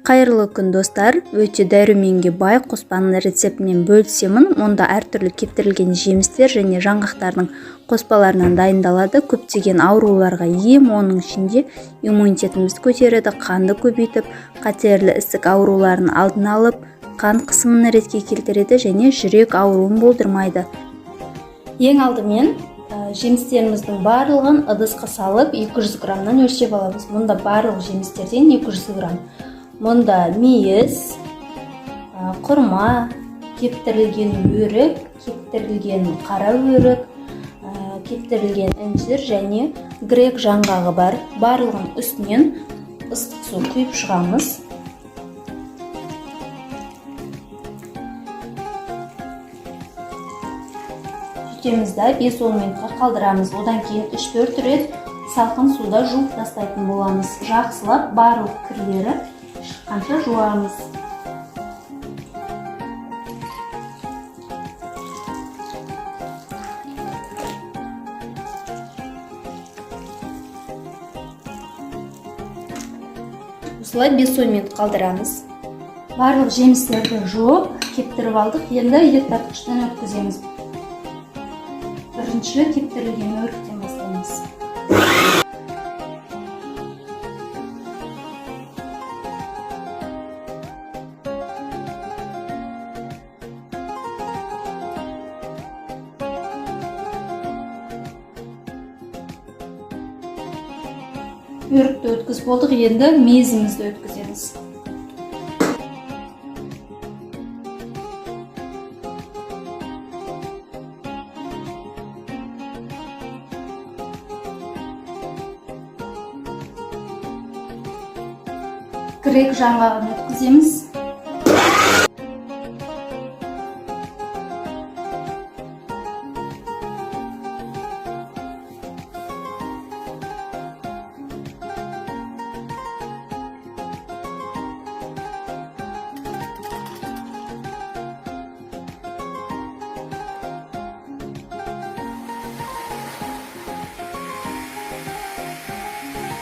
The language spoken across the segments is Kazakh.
Қайырлы күн достар, өте дәруменге бай қоспаның рецептімен бөлісемін. Онда әртүрлі кептірілген жемістер және жаңғақтардың қоспаларынан дайындалады. Көптеген ауруларға ем, оның ішінде иммунитетімізді көтереді, қанды көбейтіп, қатерлі ісік ауруларын алдын алып, қан қысымын ретке келтіреді және жүрек ауруын болдырмайды. Ең алдымен жемістеріміздің барлығын ыдысқа салып 200 граммнан өлшеп аламыз. Мұнда барлық жемістерден 200 грамм. Мұнда мейіз, құрма, кептірілген өрік, кептірілген қара өрік, кептірілген інжір және грек жаңғағы бар. Барлығын үстінен ыстық су құйып шығамыз. Жүтемізді 5-10 минутқа қалдырамыз. Одан кейін 3-4 рет салқын суда жуып тастайтын боламыз. Жақсылап барлық кірлері шыққанша жуамыз. Осылай 5-10 минут қалдырамыз. Барлық жемістерді жуып, кептіріп алдық. Енді ет тартқыштан өткіземіз. Бірінші кептірілген өріктен бастаймыз. Өрікті өткізіп болдық, енді мейізімізді өткіземіз. Грек жаңғағын өткіземіз.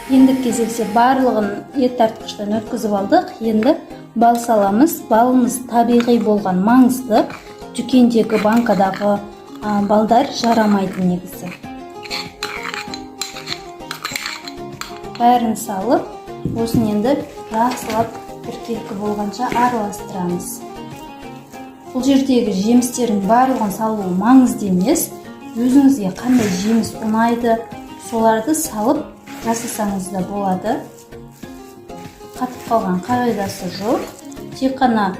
Енді кезексе барлығын ет тартқыштан өткізіп алдық. Енді бал саламыз. Балымыз табиғи болған маңызды. Дүкендегі банкадағы балдар жарамайды негізі. Бәрін салып, осын енді жақсылап біркелкі болғанша араластырамыз. Бұл жердегі жемістердің барлығын салу маңызды емес. Өзіңізге қандай жеміс ұнайды, соларды салып жасасаңыз да болады. Қатып қалған қағидасы жоқ. Тек қана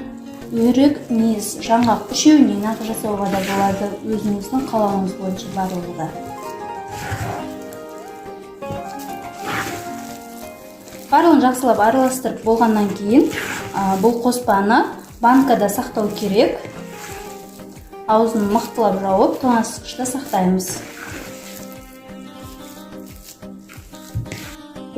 өрік, мейіз, жаңғақ үшеуінен ақ жасауға да болады. Өзіңіздің қалауыңыз бойынша барлығы да. Барлығын жақсылап араластырып болғаннан кейін бұл қоспаны банкада сақтау керек. Аузын мықтылап жауып, тоңазытқышта сақтаймыз.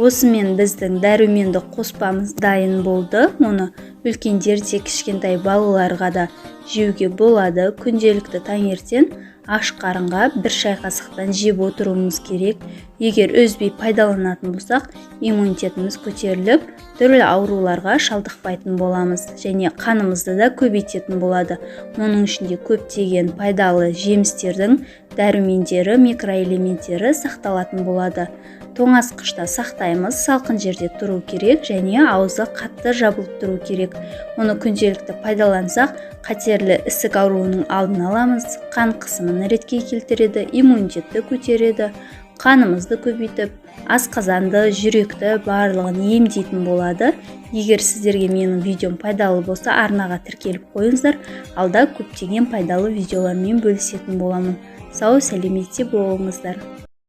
Осымен біздің дәруменді қоспамыз дайын болды. Оны үлкендер де кішкентай балаларға да жеуге болады. Күнделікті таңертең аш қарынға бір шай қасықтан жеп отыруымыз керек. Егер үзбей пайдаланатын болсақ, иммунитетіміз көтеріліп, түрлі ауруларға шалдықпайтын боламыз және қанымызды да көбейтетін болады. Оның ішінде көптеген пайдалы жемістердің дәрумендері, микроэлементтері сақталатын болады. Тоңазытқышта сақтаймыз, салқын жерде тұру керек және аузы қатты жабылып тұру керек. Оны күнделікті пайдалансақ, қатерлі ісік ауруының алдын аламыз, қан қысымын ретке келтіреді, иммунитетті көтереді, қанымызды көбейтіп, асқазанды, жүректі барлығын емдейтін болады. Егер сіздерге менің видеом пайдалы болса, арнаға тіркеліп қойыңыздар. Алда көптеген пайдалы видеолармен бөлісетін боламын. Сау сәлеметте болыңыздар.